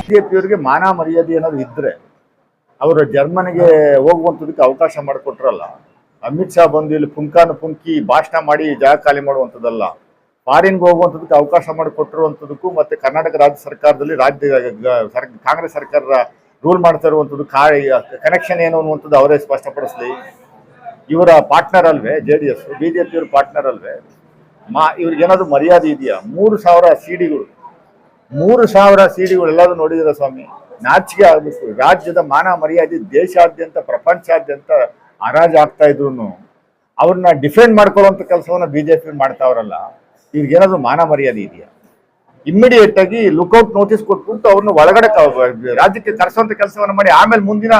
ಬಿಜೆಪಿಯವರಿಗೆ ಮಾನ ಮರ್ಯಾದೆ ಏನಾದ್ರು ಇದ್ರೆ ಅವರು ಜರ್ಮನಿಗೆ ಹೋಗುವಂಥದಕ್ಕೆ ಅವಕಾಶ ಮಾಡಿಕೊಟ್ರಲ್ಲ. ಅಮಿತ್ ಶಾ ಬಂದು ಇಲ್ಲಿ ಪುಂಕಾನು ಪುಂಕಿ ಭಾಷಣ ಮಾಡಿ ಜಾಗ ಖಾಲಿ ಮಾಡುವಂಥದ್ದಲ್ಲ, ಫಾರಿನ್ಗೆ ಹೋಗುವಂಥದಕ್ಕೆ ಅವಕಾಶ ಮಾಡಿಕೊಟ್ಟಿರುವಂಥದ್ದಕ್ಕೂ ಮತ್ತೆ ಕರ್ನಾಟಕ ರಾಜ್ಯ ಸರ್ಕಾರದಲ್ಲಿ ಕಾಂಗ್ರೆಸ್ ಸರ್ಕಾರ ರೂಲ್ ಮಾಡ್ತಾ ಇರುವಂಥದ್ದು ಕನೆಕ್ಷನ್ ಏನು ಅನ್ನುವಂಥದ್ದು ಅವರೇ ಸ್ಪಷ್ಟಪಡಿಸ್ಲಿ. ಇವರ ಪಾರ್ಟ್ನರ್ ಅಲ್ವೇ JDS, ಬಿಜೆಪಿಯವ್ರ ಪಾರ್ಟ್ನರ್ ಅಲ್ವೇ? ಇವ್ರಿಗೇನಾದ್ರು ಮರ್ಯಾದೆ ಇದೆಯಾ? 3,000 ಸಿಡಿಗಳು 3,000 ಸಿಡಿಗಳು ಎಲ್ಲಾದ್ರೂ ನೋಡಿದಿರ ಸ್ವಾಮಿ? ನಾಚಿಕೆ ಆಗ್ಬೇಕು. ರಾಜ್ಯದ ಮಾನ ಮರ್ಯಾದೆ ದೇಶಾದ್ಯಂತ ಪ್ರಪಂಚಾದ್ಯಂತ ಹರಾಜು ಆಗ್ತಾ ಇದ್ರು ಅವ್ರನ್ನ ಡಿಫೆಂಡ್ ಮಾಡ್ಕೊಳ್ಳುವಂತ ಕೆಲಸವನ್ನ ಬಿಜೆಪಿ ಮಾಡ್ತಾವ್ರಲ್ಲ, ಇವ್ರಿಗೇನಾದ್ರು ಮಾನ ಮರ್ಯಾದೆ ಇದೆಯಾ? ಇಮ್ಮಿಡಿಯೇಟ್ ಆಗಿ ಲುಕ್ಔಟ್ ನೋಟಿಸ್ ಕೊಟ್ಬಿಟ್ಟು ಅವ್ರನ್ನ ಒಳಗಡೆ ರಾಜ್ಯಕ್ಕೆ ಕರೆಸುವಂತ ಕೆಲಸವನ್ನ ಮಾಡಿ ಆಮೇಲೆ ಮುಂದಿನ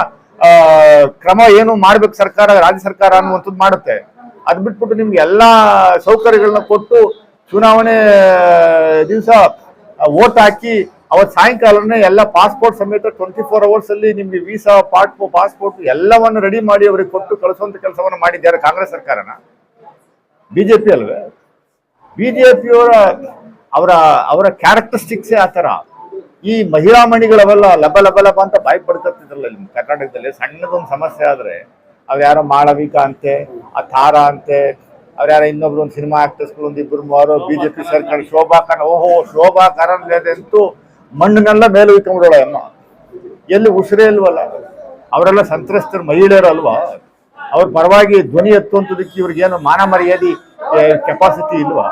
ಕ್ರಮ ಏನು ಮಾಡ್ಬೇಕು ಸರ್ಕಾರ, ರಾಜ್ಯ ಸರ್ಕಾರ ಅನ್ನುವಂಥದ್ದು ಮಾಡುತ್ತೆ. ಅದ್ ಬಿಟ್ಬಿಟ್ಟು ನಿಮ್ಗೆ ಎಲ್ಲಾ ಸೌಕರ್ಯಗಳನ್ನ ಕೊಟ್ಟು ಚುನಾವಣೆ ದಿವಸ ವೋಟ್ ಹಾಕಿ ಅವತ್ತು ಸಾಯಂಕಾಲನೇ ಎಲ್ಲ ಪಾಸ್ಪೋರ್ಟ್ ಸಮೇತ 24 hours ಅಲ್ಲಿ ನಿಮ್ಗೆ ವೀಸಾ ಪಾಸ್ಪೋರ್ಟ್ ಎಲ್ಲವನ್ನು ರೆಡಿ ಮಾಡಿ ಅವ್ರಿಗೆ ಕೊಟ್ಟು ಕಳಿಸುವಂತ ಕೆಲಸವನ್ನು ಮಾಡಿದ್ದಾರೆ ಕಾಂಗ್ರೆಸ್ ಸರ್ಕಾರನ? ಬಿಜೆಪಿ ಅಲ್ವೇ? ಬಿಜೆಪಿಯವರ ಅವರ ಕ್ಯಾರೆಕ್ಟರಿಸ್ಟಿಕ್ಸೇ ಆ ಥರ. ಈ ಮಹಿಳಾ ಮಣಿಗಳವೆಲ್ಲ ಲಬ ಲಬ ಲಬ ಅಂತ ಬಾಯಿ ಪಡ್ಕೊತಿದ್ರಲ್ಲ ಇಲ್ಲಿ ಕರ್ನಾಟಕದಲ್ಲಿ. ಸಣ್ಣದೊಂದು ಸಮಸ್ಯೆ ಆದ್ರೆ ಅವ್ಯಾರೋ ಮಾಳವಿಕಾ ಅಂತೆ, ಆ ತಾರ ಅಂತೆ, ಅವ್ರ್ಯಾರ ಇನ್ನೊಬ್ರು ಒಂದು ಸಿನಿಮಾ ಆಕ್ಟರ್ಸ್ಗಳು ಒಂದು ಇಬ್ಬರು ಮೂವರು ಬಿಜೆಪಿ ಸರ್ಕಾರ, ಶೋಭಾ ಖಾನ್, ಓಹೋ ಶೋಭಾ ಖಾರಂತೂ ಮಣ್ಣನ್ನೆಲ್ಲ ಮೇಲೆ ಇಟ್ಕೊಂಡ್ಬಿಡೋಳ ಅಮ್ಮ. ಎಲ್ಲಿ ಉಸಿರೇ ಇಲ್ವಲ್ಲ? ಅವರೆಲ್ಲ ಸಂತ್ರಸ್ತರ ಮಹಿಳೆಯರು ಅಲ್ವಾ? ಅವ್ರ ಪರವಾಗಿ ಧ್ವನಿ ಎತ್ತುವಂಥದಕ್ಕೆ ಇವ್ರಿಗೇನು ಮಾನ ಮರ್ಯಾದೆ ಕೆಪಾಸಿಟಿ ಇಲ್ವಾ?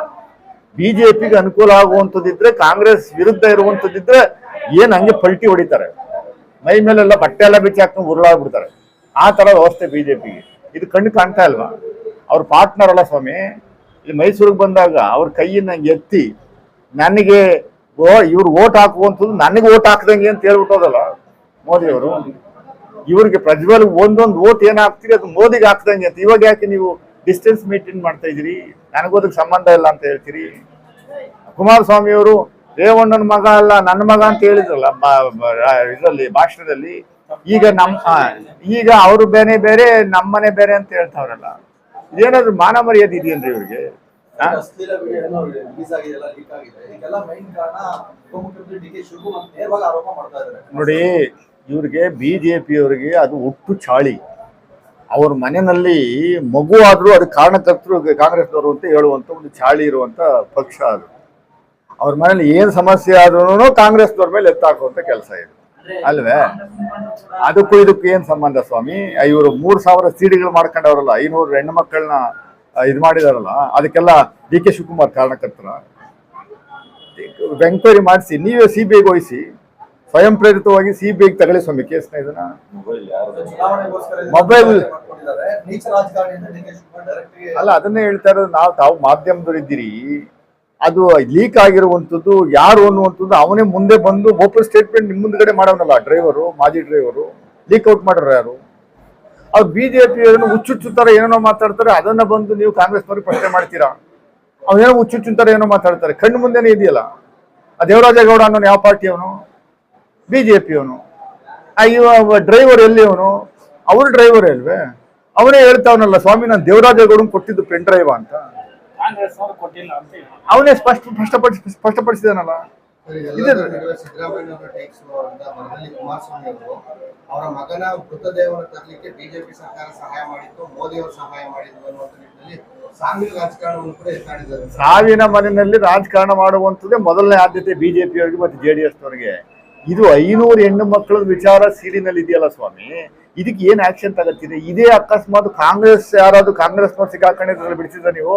ಬಿಜೆಪಿಗೆ ಅನುಕೂಲ ಆಗುವಂಥದ್ದಿದ್ರೆ, ಕಾಂಗ್ರೆಸ್ ವಿರುದ್ಧ ಇರುವಂಥದ್ದಿದ್ರೆ ಏನ್ ಹಂಗೆ ಪಲ್ಟಿ ಹೊಡಿತಾರೆ, ಮೈ ಮೇಲೆಲ್ಲ ಬಟ್ಟೆ ಎಲ್ಲ ಬಿಚ್ಚಿ ಹಾಕೊಂಡು ಉರುಳಾಗ್ಬಿಡ್ತಾರೆ. ಆ ತರ ವ್ಯವಸ್ಥೆ ಬಿಜೆಪಿಗೆ. ಇದು ಕಣ್ಣು ಕಾಣ್ತಾ ಇಲ್ವಾ? ಅವ್ರ ಪಾರ್ಟ್ನರ್ ಅಲ್ಲ ಸ್ವಾಮಿ. ಇಲ್ಲಿ ಮೈಸೂರಿಗೆ ಬಂದಾಗ ಅವ್ರ ಕೈಯನ್ನ ಎತ್ತಿ ನನಗೆ ಇವ್ರು ಓಟ್ ಹಾಕುವಂಥದ್ದು ನನಗೆ ಓಟ್ ಹಾಕ್ದಂಗೆ ಅಂತ ಹೇಳ್ಬಿಟ್ಟೋದಲ್ಲ ಮೋದಿ ಅವರು. ಇವ್ರಿಗೆ ಪ್ರಜ್ವಲ್ ಒಂದೊಂದು ಓಟ್ ಏನ್ ಹಾಕ್ತೀರಿ ಅದು ಮೋದಿಗೆ ಹಾಕ್ದಂಗೆ ಅಂತ. ಇವಾಗ ಯಾಕೆ ನೀವು ಡಿಸ್ಟೆನ್ಸ್ ಮೇಂಟೈನ್ ಮಾಡ್ತಾ ಇದ್ದೀರಿ? ನನಗೋದಕ್ಕೆ ಸಂಬಂಧ ಇಲ್ಲ ಅಂತ ಹೇಳ್ತೀರಿ. ಕುಮಾರಸ್ವಾಮಿ ಅವರು ರೇವಣ್ಣನ ಮಗ ಅಲ್ಲ ನನ್ನ ಮಗ ಅಂತ ಹೇಳಿದ್ರಲ್ಲ ಇದರಲ್ಲಿ ಭಾಷಣದಲ್ಲಿ. ಈಗ ಅವರು ಬೇರೆ ನಮ್ಮನೆ ಬೇರೆ ಅಂತ ಹೇಳ್ತಾವ್ರಲ್ಲ. ಇದೇನಾದ್ರು ಮಾನ ಮರ್ಯಾದೆ ಇದೆಯೇನ್ರಿ ಇವ್ರಿಗೆ? ನೋಡಿ, ಇವ್ರಿಗೆ ಬಿಜೆಪಿಯವರಿಗೆ ಅದು ಹುಟ್ಟು ಚಾಳಿ. ಅವ್ರ ಮನೆಯಲ್ಲಿ ಮಗು ಆದ್ರೂ ಅದಕ್ಕೆ ಕಾರಣಕರ್ತರು ಕಾಂಗ್ರೆಸ್ನವರು ಅಂತ ಹೇಳುವಂತ ಒಂದು ಚಾಳಿ ಇರುವಂತ ಪಕ್ಷ ಅದು. ಅವ್ರ ಮನೇಲಿ ಏನ್ ಸಮಸ್ಯೆ ಆದ್ರೂ ಕಾಂಗ್ರೆಸ್ನವ್ರ ಮೇಲೆ ಎತ್ತಾಕುವಂತ ಕೆಲಸ ಇದೆ ಅಲ್ವೇ? ಅದಕ್ಕೂ ಇದಕ್ಕೂ ಏನ್ ಸಂಬಂಧ ಸ್ವಾಮಿ? ಇವರು 3,000 ಸಿಡಿಗಳು ಮಾಡ್ಕೊಂಡವ್ರಲ್ಲ, 500 ಹೆಣ್ಣು ಮಕ್ಕಳನ್ನ ಇದು ಮಾಡಿದಾರಲ್ಲ, ಅದಕ್ಕೆಲ್ಲ DK ಶಿವಕುಮಾರ್ ಕಾರಣಕರ್ತರ. ಎಂಕ್ವೈರಿ ಮಾಡಿಸಿ, ನೀವೇ CBIಗೆ ವಹಿಸಿ, ಸ್ವಯಂ ಪ್ರೇರಿತವಾಗಿ CBIಗೆ ತಗೊಳ್ಳಿ ಸ್ವಾಮಿ ಕೇಸ್ನ. ಇದನ್ನ ಮೊಬೈಲ್ ಅಲ್ಲ, ಅದನ್ನೇ ಹೇಳ್ತಾ ಇರೋದು ನಾವು. ತಾವು ಮಾಧ್ಯಮದವ್ರು ಇದ್ದೀರಿ, ಅದು ಲೀಕ್ ಆಗಿರುವಂಥದ್ದು ಯಾರು ಅನ್ನುವಂಥದ್ದು ಅವನೇ ಮುಂದೆ ಬಂದು ಓಪನ್ ಸ್ಟೇಟ್ಮೆಂಟ್ ನಿಮ್ಮ ಮುಂದ್ಗಡೆ ಮಾಡೋನಲ್ಲ ಡ್ರೈವರು, ಮಾಜಿ ಡ್ರೈವರು. ಲೀಕ್ ಔಟ್ ಮಾಡ್ರ ಯಾರು? ಅವ್ರು ಬಿಜೆಪಿ ಹುಚ್ಚುಚ್ಚುತ್ತಾರೆ, ಏನೇನೋ ಮಾತಾಡ್ತಾರೆ. ಅದನ್ನ ಬಂದು ನೀವು ಕಾಂಗ್ರೆಸ್ನವ್ರಿಗೆ ಪ್ರಶ್ನೆ ಮಾಡ್ತೀರಾ? ಅವನೇನೋ ಹುಚ್ಚುಚ್ಚುತ್ತಾರೆ, ಏನೋ ಮಾತಾಡ್ತಾರೆ. ಕಣ್ಣು ಮುಂದೆನೇ ಇದೆಯಲ್ಲ. ಆ ದೇವರಾಜೇಗೌಡ ಅನ್ನೋನು ಯಾವ ಪಾರ್ಟಿ ಅವನು? ಬಿಜೆಪಿ ಅವನು. ಇವ ಡ್ರೈವರ್ ಎಲ್ಲಿ ಅವನು? ಅವ್ರ ಡ್ರೈವರ್ ಅಲ್ವೇ? ಅವನೇ ಹೇಳ್ತಾವನಲ್ಲ, ಸ್ವಾಮಿ ನಾನು ದೇವರಾಜೇಗೌಡನ್ ಕೊಟ್ಟಿದ್ದು ಪೆನ್ ಡ್ರೈವ್ ಅಂತ. ಅವನೇ ಸ್ಪಷ್ಟಪಡಿಸಿದಾನಲ್ಲ. ಅವರ ಮಗನ ಮೃತದೇಹವನ್ನು ತರಲಿಕ್ಕೆ ಬಿಜೆಪಿ ಸರ್ಕಾರ ಸಹಾಯ ಮಾಡಿತ್ತು, ಮೋದಿ ಅವರು ಸಹಾಯ ಮಾಡಿದ್ರು ಅನ್ನುವಂಥ ನಿಟ್ಟಿನಲ್ಲಿ ಸಾವಿನ ರಾಜಕಾರಣವನ್ನು ಕೂಡ ಎತ್ತಾಡಿದ್ದಾರೆ. ಸಾವಿನ ಮನೆಯಲ್ಲಿ ರಾಜಕಾರಣ ಮಾಡುವಂಥದ್ದೇ ಮೊದಲನೇ ಆದ್ಯತೆ ಬಿಜೆಪಿಯವರಿಗೆ ಮತ್ತು JDSನವರಿಗೆ. ಇದು 500 ಹೆಣ್ಣು ಮಕ್ಕಳ ವಿಚಾರ ಸೀಡಿನಲ್ಲಿ ಇದೆಯಲ್ಲ ಸ್ವಾಮಿ, ಇದಕ್ಕೆ ಏನ್ ಆಕ್ಷನ್ ತಗತ್ತಿದೆ? ಇದೇ ಅಕಸ್ಮಾತ್ ಕಾಂಗ್ರೆಸ್ ಯಾರಾದ್ರೂ ಕಾಂಗ್ರೆಸ್ನವ್ರು ಸಿಕ್ಕಾಕೊಂಡಿದ್ರಲ್ಲಿ ಬಿಡಿಸಿದ್ರೆ ನೀವು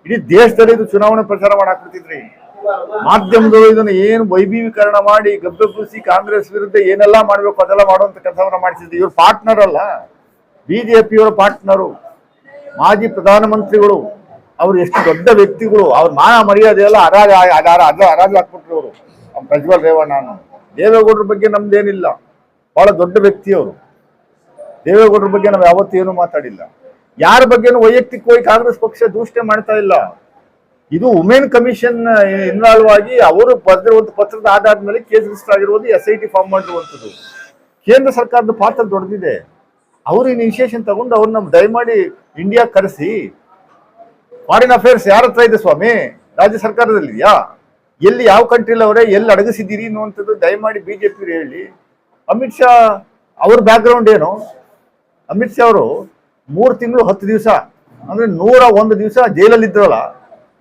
ಇಡೀ ದೇಶದಲ್ಲಿ ಇದು ಚುನಾವಣೆ ಪ್ರಚಾರ ಮಾಡಾಕ್ಬಿಡ್ತಿದ್ರಿ. ಮಾಧ್ಯಮದವರು ಇದನ್ನು ಏನು ವೈಭವೀಕರಣ ಮಾಡಿ ಗಬ್ಬೆಬ್ಬಿಸಿ ಕಾಂಗ್ರೆಸ್ ವಿರುದ್ಧ ಏನೆಲ್ಲ ಮಾಡ್ಬೇಕು ಅದೆಲ್ಲ ಮಾಡುವಂತ ಕೆಲಸವನ್ನ ಮಾಡಿಸಿದ್ರಿ. ಇವ್ರ ಪಾರ್ಟ್ನರ್ ಅಲ್ಲ, ಬಿಜೆಪಿಯವರ ಪಾರ್ಟ್ನರು, ಮಾಜಿ ಪ್ರಧಾನಮಂತ್ರಿಗಳು. ಅವ್ರು ಎಷ್ಟು ದೊಡ್ಡ ವ್ಯಕ್ತಿಗಳು. ಅವ್ರ ಮಾನ ಮರ್ಯಾದೆ ಎಲ್ಲ ಹರಾಜು ಹಾಕ್ಬಿಟ್ರು ಅವರು. ಪ್ರಜ್ವಲ್ ರೇವಣ್ಣ. ದೇವೇಗೌಡರ ಬಗ್ಗೆ ನಮ್ದೇನಿಲ್ಲ, ಬಹಳ ದೊಡ್ಡ ವ್ಯಕ್ತಿಯವರು. ದೇವೇಗೌಡರ ಬಗ್ಗೆ ನಾವು ಯಾವತ್ತೂ ಏನು ಮಾತಾಡಿಲ್ಲ. ಯಾರ ಬಗ್ಗೆನೂ ವೈಯಕ್ತಿಕವಾಗಿ ಕಾಂಗ್ರೆಸ್ ಪಕ್ಷ ದೂಷಣೆ ಮಾಡ್ತಾ ಇಲ್ಲ. ಇದು ವುಮೆನ್ ಕಮಿಷನ್ ಇನ್ವಾಲ್ವ್ ಆಗಿ ಅವರು ಬರೆದಿರುವಂತ ಪತ್ರದ ಆಧಾರದ ಮೇಲೆ ಕೇಸ್ ರಿಜಿಸ್ಟರ್ ಆಗಿರುವುದು, SIT ಫಾರ್ಮ್ ಮಾಡಿರುವಂಥದ್ದು. ಕೇಂದ್ರ ಸರ್ಕಾರದ ಪಾತ್ರ ದೊಡ್ಡದಿದೆ. ಅವರು ಇನಿಷಿಯೇಷನ್ ತಗೊಂಡು ಅವ್ರನ್ನ ದಯಮಾಡಿ ಇಂಡಿಯಾ ಕರೆಸಿ. ಫಾರಿನ್ ಅಫೇರ್ಸ್ ಯಾರ ಹತ್ರ ಇದೆ ಸ್ವಾಮಿ? ರಾಜ್ಯ ಸರ್ಕಾರದಲ್ಲಿ ಇದೆಯಾ? ಎಲ್ಲಿ ಯಾವ ಕಂಟ್ರಿಲಿ ಅವರೇ ಎಲ್ಲಿ ಅಡಗಿಸಿದ್ದೀರಿ ಅನ್ನುವಂಥದ್ದು ದಯಮಾಡಿ ಬಿಜೆಪಿ ಹೇಳಿ. ಅಮಿತ್ ಶಾ ಅವ್ರ ಬ್ಯಾಕ್ಗ್ರೌಂಡ್ ಏನು? ಅಮಿತ್ ಶಾ ಅವರು 3 ತಿಂಗಳು 10 ದಿವಸ ಅಂದ್ರೆ 101 ದಿವಸ ಜೈಲಲ್ಲಿ ಇದ್ರಲ್ಲ.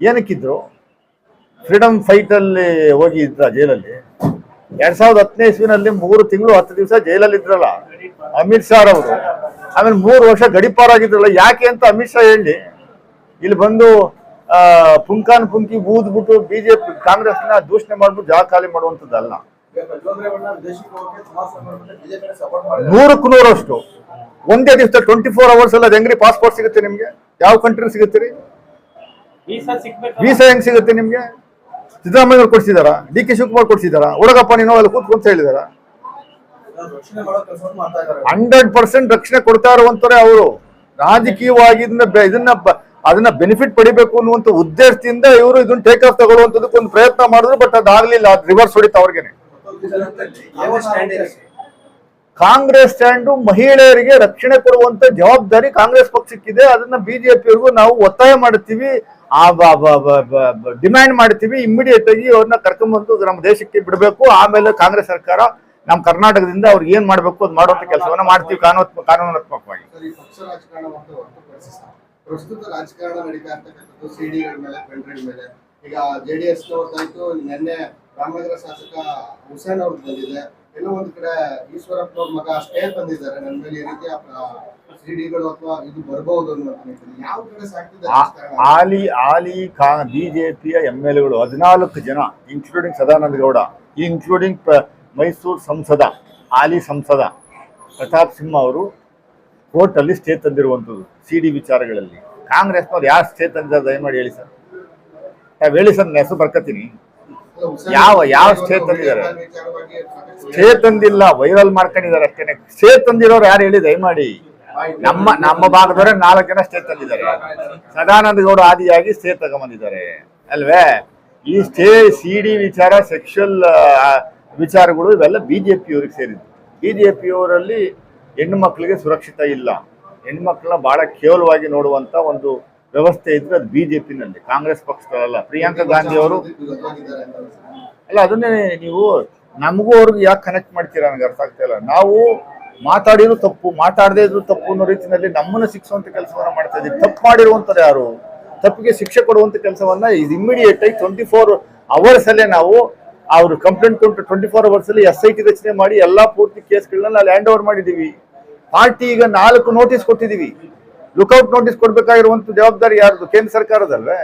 ಏನಕ್ಕಿದ್ರು? ಫ್ರೀಡಮ್ ಫೈಟ್ ಅಲ್ಲಿ ಹೋಗಿ ಇದ್ರ ಜೈಲಲ್ಲಿ. 2010ನೇ ಇಸ್ವಿನಲ್ಲಿ 3 ತಿಂಗಳು 10 ದಿವಸ ಜೈಲಲ್ಲಿ ಇದ್ರಲ್ಲ ಅಮಿತ್ ಶಾ ಅವರು. ಆಮೇಲೆ 3 ವರ್ಷ ಗಡಿಪಾರಾಗಿದ್ರಲ್ಲ. ಯಾಕೆ ಅಂತ ಅಮಿತ್ ಶಾ ಹೇಳಿ. ಇಲ್ಲಿ ಬಂದು ಪುಂಕಾನ್ ಪುಂಕಿ ಊದ್ಬಿಟ್ಟು ಬಿಜೆಪಿ ಕಾಂಗ್ರೆಸ್ನ ದೂಷಣೆ ಮಾಡ್ಬಿಟ್ಟು ಜಾಗ ಖಾಲಿ ಮಾಡುವಂಥದ್ದಲ್ಲ. 100ಕ್ಕೆ 100 ಒಂದೇ ದಿವಸ 24 ಅವರ್ಸ್ ಅಲ್ಲ. ಅದು ಹೆಂಗ್ರಿ ಪಾಸ್ಪೋರ್ಟ್ ಸಿಗುತ್ತೆ ನಿಮ್ಗೆ? ಯಾವ ಕಂಟ್ರಿ ಸಿಗುತ್ತೆ ರೀ? ವೀಸಾ ಹೆಂಗ್ ಸಿಗುತ್ತೆ ನಿಮ್ಗೆ? ಸಿದ್ದರಾಮಯ್ಯ ಕೊಡ್ಸಿದಾರ? ಡಿ ಕೆ ಶಿವಕುಮಾರ್ ಕೊಡ್ಸಿದಾರ? ಹುಡುಗಪ್ಪ ನೀನು ಅಲ್ಲಿ ಕೂತ್ಕೊಂತ ಹೇಳಿದಾರ? 100% ರಕ್ಷಣೆ ಕೊಡ್ತಾ ಇರುವಂತವ್ರೆ ಅವರು. ರಾಜಕೀಯವಾಗಿ ಅದನ್ನ ಬೆನಿಫಿಟ್ ಪಡಿಬೇಕು ಅನ್ನುವಂತ ಉದ್ದೇಶದಿಂದ ಇವರು ಇದನ್ನ ಟೇಕ್ ಆಫ್ ತಗೊಳ್ಳುವಂತದಕ್ಕೆ ಒಂದು ಪ್ರಯತ್ನ ಮಾಡಿದ್ರು. ಬಟ್ ಅದಾಗ್ಲಿಲ್ಲ. ರಿವರ್ಸ್ ಹೊಡಿತ ಅವ್ರಿಗೇನೆ. ಕಾಂಗ್ರೆಸ್ ಸ್ಟ್ಯಾಂಡು ಮಹಿಳೆಯರಿಗೆ ರಕ್ಷಣೆ ಕೊಡುವಂತ ಜವಾಬ್ದಾರಿ ಕಾಂಗ್ರೆಸ್ ಪಕ್ಷಕ್ಕಿದೆ. ಅದನ್ನ ಬಿಜೆಪಿಯವರಿಗೂ ನಾವು ಒತ್ತಾಯ ಮಾಡುತ್ತೀವಿ, ಡಿಮ್ಯಾಂಡ್ ಮಾಡ್ತೀವಿ. ಇಮಿಡಿಯೇಟ್ ಆಗಿ ಅವ್ರನ್ನ ಕರ್ಕೊಂಡ್ಬಂದು ನಮ್ಮ ದೇಶಕ್ಕೆ ಬಿಡಬೇಕು. ಆಮೇಲೆ ಕಾಂಗ್ರೆಸ್ ಸರ್ಕಾರ ನಮ್ಮ ಕರ್ನಾಟಕದಿಂದ ಅವ್ರಿಗೆ ಏನ್ ಮಾಡ್ಬೇಕು ಅದು ಮಾಡುವಂತ ಕೆಲಸವನ್ನ ಮಾಡ್ತೀವಿ ಕಾನೂನಾತ್ಮಕವಾಗಿ. ಪ್ರಸ್ತುತ ರಾಜಕಾರಣ ನಡೀತಾ ಇರ್ತಕ್ಕಂಥದ್ದು ಸಿಡಿಗಳ ಮೇಲೆ, ಪೆಂಡ್ರೈವ್ ಮೇಲೆ. ಈಗ JDS ನವ್ರದ್ದಾಯ್ತು, ನಿನ್ನೆ ರಾಮನಗರ ಶಾಸಕ ಹುಸೇನ್ ಅವ್ರದ್ದು ಬಂದಿದೆ. ಎಲ್ಲೋ ಒಂದ್ ಕಡೆ ಈಶ್ವರಪ್ಪನವ್ರ ಮಗ ಸ್ಟೇ ತಂದಿದ್ದಾರೆ. ನನ್ನ ಮೇಲೆ ಈ ರೀತಿಯ ಸಿಡಿಗಳು ಅಥವಾ ಇದು ಬರಬಹುದು ಅನ್ನುವಂತ. ಯಾವ ಕಡೆ ಸಾಕ್ತಿದೆ ಬಿಜೆಪಿಯ MLAಗಳು 14 ಜನ, ಇನ್ಕ್ಲೂಡಿಂಗ್ ಸದಾನಂದ ಗೌಡ, ಇನ್ಕ್ಲೂಡಿಂಗ್ ಮೈಸೂರು ಸಂಸದ ಹಾಲಿ ಸಂಸದ ಪ್ರತಾಪ್ ಸಿಂಹ ಅವರು ಕೋರ್ಟ್ ಅಲ್ಲಿ ಸ್ಟೇ ತಂದಿರುವಂಥದ್ದು ಸಿಡಿ ವಿಚಾರಗಳಲ್ಲಿ. ಕಾಂಗ್ರೆಸ್ನವ್ರು ಯಾರು ಸ್ಟೇ ತಂದಿದ್ದಾರೆ ದಯಮಾಡಿ ಹೇಳಿ ಸರ್. ಹೇಳಿ ಸರ್, ನನ್ನ ಹೆಸರು ಬರ್ಕತೀನಿ. ಯಾವ ಸ್ಟೇ ತಂದಿದ್ದಾರೆ? ಸ್ಟೇ ತಂದಿಲ್ಲ, ವೈರಲ್ ಮಾಡ್ಕೊಂಡಿದ್ದಾರೆ ಅಷ್ಟೇನೆ. ಸ್ಟೇ ತಂದಿರೋರು ಯಾರು ಹೇಳಿ ದಯಮಾಡಿ. ನಮ್ಮ ಭಾಗದವರೇ 4 ಜನ ಸ್ಟೇ ತಂದಿದ್ದಾರೆ. ಸದಾನಂದ ಗೌಡ ಆದಿಯಾಗಿ ಸ್ಟೇ ತಗೊಂಬಂದಿದ್ದಾರೆ ಅಲ್ವೇ? ಈ ಸ್ಟೇ ಸಿಡಿ ವಿಚಾರ, ಸೆಕ್ಷುವಲ್ ವಿಚಾರಗಳು ಇವೆಲ್ಲ ಬಿಜೆಪಿಯವ್ರಿಗೆ ಸೇರಿದ್ದು. ಬಿಜೆಪಿಯವರಲ್ಲಿ ಹೆಣ್ಣು ಮಕ್ಕಳಿಗೆ ಸುರಕ್ಷಿತ ಇಲ್ಲ. ಹೆಣ್ಮಕ್ಳನ್ನ ಬಹಳ ಕೇವಲವಾಗಿ ನೋಡುವಂತ ಒಂದು ವ್ಯವಸ್ಥೆ ಇದ್ರೆ ಅದು ಬಿಜೆಪಿನಲ್ಲಿ, ಕಾಂಗ್ರೆಸ್ ಪಕ್ಷದಲ್ಲ. ಪ್ರಿಯಾಂಕಾ ಗಾಂಧಿ ಅವರು ಅಲ್ಲ, ಅದನ್ನೇ ನೀವು ನಮಗೂ ಅವ್ರಿಗೆ ಯಾಕೆ ಕನೆಕ್ಟ್ ಮಾಡ್ತೀರಾ ನನಗೆ ಅರ್ಥ ಆಗ್ತಾ ಇಲ್ಲ. ನಾವು ಮಾತಾಡಿದ್ರು ತಪ್ಪು, ಮಾತಾಡದೇ ಇದ್ರು ತಪ್ಪು ಅನ್ನೋ ರೀತಿಯಲ್ಲಿ ನಮ್ಮನ್ನು ಶಿಕ್ಷುವಂತ ಕೆಲಸವನ್ನ ಮಾಡ್ತಾ ಇದ್ದೀವಿ. ತಪ್ಪು ಮಾಡಿರುವಂತಾರೆ ಯಾರು, ತಪ್ಪಿಗೆ ಶಿಕ್ಷೆ ಕೊಡುವಂತ ಕೆಲಸವನ್ನ ಇದು ಇಮಿಡಿಯೇಟ್ ಆಗಿ 24 ಅವರ್ಸ್ ಅಲ್ಲೇ ನಾವು ಅವ್ರು ಕಂಪ್ಲೇಂಟ್ ಕೊಟ್ಟು 24 ಅವರ್ಸ್ ಅಲ್ಲಿ SIT ರಚನೆ ಮಾಡಿ ಎಲ್ಲಾ ಪೂರ್ತಿ ಕೇಸ್ಗಳನ್ನ ಅಲ್ಲಿ ಹ್ಯಾಂಡ್ ಓವರ್ ಮಾಡಿದೀವಿ. ಪಾರ್ಟಿ ಈಗ 4 ನೋಟಿಸ್ ಕೊಟ್ಟಿದೀವಿ. ಲುಕ್ಔಟ್ ನೋಟಿಸ್ ಕೊಡ್ಬೇಕಾಗಿರುವಂತ ಜವಾಬ್ದಾರಿ ಯಾರ್ದು? ಕೇಂದ್ರ ಸರ್ಕಾರದಲ್ವೇ?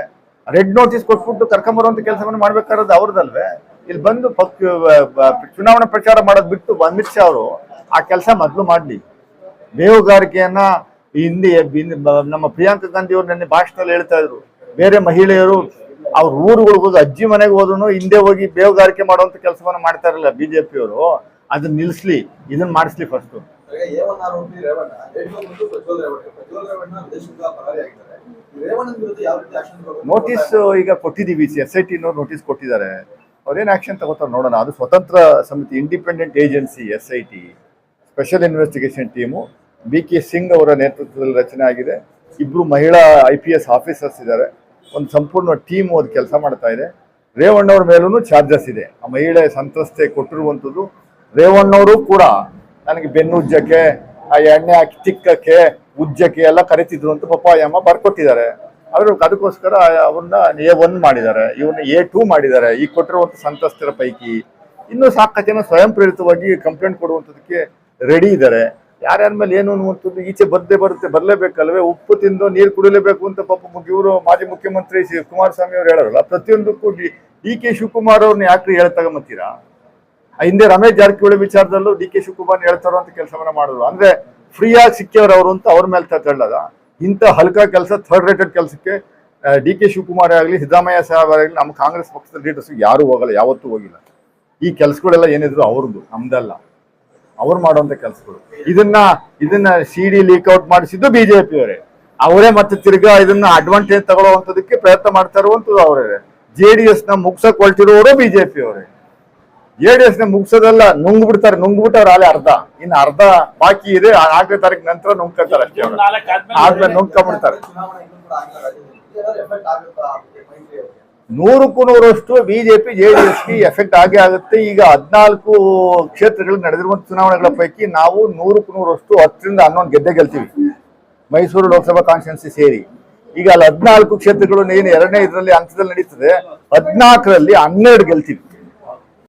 ರೆಡ್ ನೋಟಿಸ್ ಕೊಟ್ಬಿಟ್ಟು ಕರ್ಕೊಂಬರುವಂತ ಕೆಲಸವನ್ನು ಮಾಡ್ಬೇಕಾಗಿರೋದು ಅವ್ರದಲ್ವೇ? ಇಲ್ಲಿ ಬಂದು ಚುನಾವಣಾ ಪ್ರಚಾರ ಮಾಡೋದ್ ಬಿಟ್ಟು ಅಮಿತ್ ಶಾ ಅವರು ಆ ಕೆಲಸ ಮೊದಲು ಮಾಡ್ಲಿ. ಬೇಹುಗಾರಿಕೆಯನ್ನ ಹಿಂದೆ ನಮ್ಮ ಪ್ರಿಯಾಂಕಾ ಗಾಂಧಿ ಅವರು ನನ್ನ ಭಾಷಣದಲ್ಲಿ ಹೇಳ್ತಾ ಇದ್ರು, ಬೇರೆ ಮಹಿಳೆಯರು ಅವ್ರ ಊರುಗಳಿಗೆ ಹೋಗಿ ಅಜ್ಜಿ ಮನೆಗೆ ಹೋದ್ರು ಹಿಂದೆ ಹೋಗಿ ಬೇಹುಗಾರಿಕೆ ಮಾಡುವಂತ ಕೆಲಸವನ್ನ ಮಾಡ್ತಾ ಇರಲಿಲ್ಲ ಬಿಜೆಪಿಯವರು. ಅದನ್ನ ನಿಲ್ಸ್ಲಿ, ಇದನ್ನ ಮಾಡಿಸ್ಲಿ ಫಸ್ಟ್. ನೋಟಿಸ್ ಈಗ ಕೊಟ್ಟಿದ್ದೀವಿ, SIT ನೋಟಿಸ್ ಕೊಟ್ಟಿದ್ದಾರೆ. ಅವ್ರೇನ್ ಆಕ್ಷನ್ ತಗೋತಾರೆ ನೋಡೋಣ. ಅದು ಸ್ವತಂತ್ರ ಸಮಿತಿ, independent agency SIT, special investigation team BK Singh ಅವರ ನೇತೃತ್ವದಲ್ಲಿ ರಚನೆ ಆಗಿದೆ. 2 ಮಹಿಳಾ IPS ಆಫೀಸರ್ಸ್ ಇದ್ದಾರೆ. ಒಂದು ಸಂಪೂರ್ಣ ಟೀಮ್ ಅದು ಕೆಲಸ ಮಾಡ್ತಾ ಇದೆ. ರೇವಣ್ಣವ್ರ ಮೇಲೂ ಚಾರ್ಜಸ್ ಇದೆ. ಆ ಮಹಿಳೆ ಸಂತ್ರಸ್ತೆ ಕೊಟ್ಟಿರುವಂಥದ್ದು. ರೇವಣ್ಣವರು ಕೂಡ ನನಗೆ ಬೆನ್ನು ಉಜ್ಜಕ್ಕೆ, ಆ ಎಣ್ಣೆ ಹಾಕಿ ತಿಕ್ಕಕ್ಕೆ, ಉಜ್ಜಕ್ಕೆ ಎಲ್ಲ ಕರಿತಿದ್ರು ಅಂತ ಪಪ್ಪಾಯಮ್ಮ ಬರ್ಕೊಟ್ಟಿದ್ದಾರೆ. ಅದಕ್ಕೋಸ್ಕರ ಅವ್ರನ್ನ A1 ಮಾಡಿದ್ದಾರೆ, ಇವನ್ನ A2 ಮಾಡಿದ್ದಾರೆ. ಈ ಕೊಟ್ಟಿರುವಂಥ ಸಂತ್ರಸ್ತರ ಪೈಕಿ ಇನ್ನೂ ಸಾಕಷ್ಟು ಜನ ಸ್ವಯಂ ಪ್ರೇರಿತವಾಗಿ ಕಂಪ್ಲೇಂಟ್ ಕೊಡುವಂಥದಕ್ಕೆ ರೆಡಿ ಇದ್ದಾರೆ. ಯಾರ್ಯಾರ ಮೇಲೆ ಏನು ಅನ್ನುವಂಥದ್ದು ಈಚೆ ಬರಲೇಬೇಕಲ್ವೇ? ಉಪ್ಪು ತಿಂದು ನೀರು ಕುಡಿಲೇಬೇಕು ಅಂತ ಪಾಪ ಇವರು ಮಾಜಿ ಮುಖ್ಯಮಂತ್ರಿ ಕುಮಾರಸ್ವಾಮಿ ಅವರು ಹೇಳೋರಲ್ಲ. ಪ್ರತಿಯೊಂದಕ್ಕೂ DK ಶಿವಕುಮಾರ್ ಅವ್ರನ್ನ ಯಾಕ್ರಿ ಹೇಳ್ತಗೊಂಬತ್ತೀರಾ? ಹಿಂದೆ ರಮೇಶ್ ಜಾರಕಿಹೊಳಿ ವಿಚಾರದಲ್ಲೂ DK ಶಿವಕುಮಾರ್ ಹೇಳ್ತಾರೋ ಅಂತ ಕೆಲಸವನ್ನ ಮಾಡಿದ್ರು. ಅಂದ್ರೆ ಫ್ರೀಯಾಗಿ ಸಿಕ್ಕಿಯವರು ಅವರು ಅಂತ ಅವ್ರ ಮೇಲೆ ತಳ್ಳದ. ಇಂಥ ಹಲ್ಕಾ ಕೆಲಸ, ಥರ್ಡ್ ರೇಟೆಡ್ ಕೆಲಸಕ್ಕೆ DK ಶಿವಕುಮಾರ್ ಆಗಲಿ, ಸಿದ್ದರಾಮಯ್ಯ ಸಾಹೇಬ್ ಆಗಲಿ, ನಮ್ಮ ಕಾಂಗ್ರೆಸ್ ಪಕ್ಷದ ಲೀಡರ್ಸ್ ಯಾರು ಹೋಗಲ್ಲ, ಯಾವತ್ತೂ ಹೋಗಿಲ್ಲ. ಈ ಕೆಲಸಗಳೆಲ್ಲ ಏನಿದ್ರು ಅವ್ರದ್ದು, ನಮ್ದಲ್ಲ. ಅವ್ರು ಮಾಡುವಂತ ಕೆಲಸಗಳು. ಇದನ್ನ CD ಲೀಕ್ಔಟ್ ಮಾಡಿಸಿದ್ದು ಬಿಜೆಪಿಯವರೇ. ಅವರೇ ಮತ್ತೆ ತಿರ್ಗಾ ಇದನ್ನ ಅಡ್ವಾಂಟೇಜ್ ತಗೊಳ್ಳುವಂತದಕ್ಕೆ ಪ್ರಯತ್ನ ಮಾಡ್ತಾ ಇರುವಂತದ್ದು ಅವರೇ. JDS ನ ಮುಗ್ಸಕ್ ಹೊರಟಿರುವವರು ಬಿಜೆಪಿಯವರೇ. JDS ನ ಮುಗ್ಸೋದಲ್ಲ, ನುಂಗ್ಬಿಡ್ತಾರೆ. ನುಂಗ್ಬಿಟ್ಟವ್ರು ಆಲೆ ಇನ್ನು ಅರ್ಧ ಬಾಕಿ ಇದೆ. 4ನೇ ತಾರೀಕು ನಂತರ ನುಂಗ್ಕೊತಾರೆ ಅಷ್ಟೇ. ಆದ್ಮೇಲೆ ನುಂಗ್ಕೊಂಡ್ಬಿಡ್ತಾರೆ. 100ಕ್ಕೂ 100ರಷ್ಟು ಬಿಜೆಪಿ ಜೆಡಿಎಸ್ಗೆ ಎಫೆಕ್ಟ್ ಆಗೇ ಆಗುತ್ತೆ. ಈಗ 14 ಕ್ಷೇತ್ರಗಳು ನಡೆದಿರುವಂತ ಚುನಾವಣೆಗಳ ಪೈಕಿ ನಾವು 100ಕ್ಕೂ 100ರಷ್ಟು 10ರಿಂದ 11 ಗೆಲ್ತೀವಿ, ಮೈಸೂರು ಲೋಕಸಭಾ ಕಾನ್ಸ್ಟಿಟ್ಯೂನ್ಸಿ ಸೇರಿ. ಈಗ ಅಲ್ಲಿ 14 ಕ್ಷೇತ್ರಗಳು ಏನು ಎರಡನೇ ಇದರಲ್ಲಿ ಹಂತದಲ್ಲಿ ನಡೀತದೆ, 14ರಲ್ಲಿ 12 ಗೆಲ್ತೀವಿ.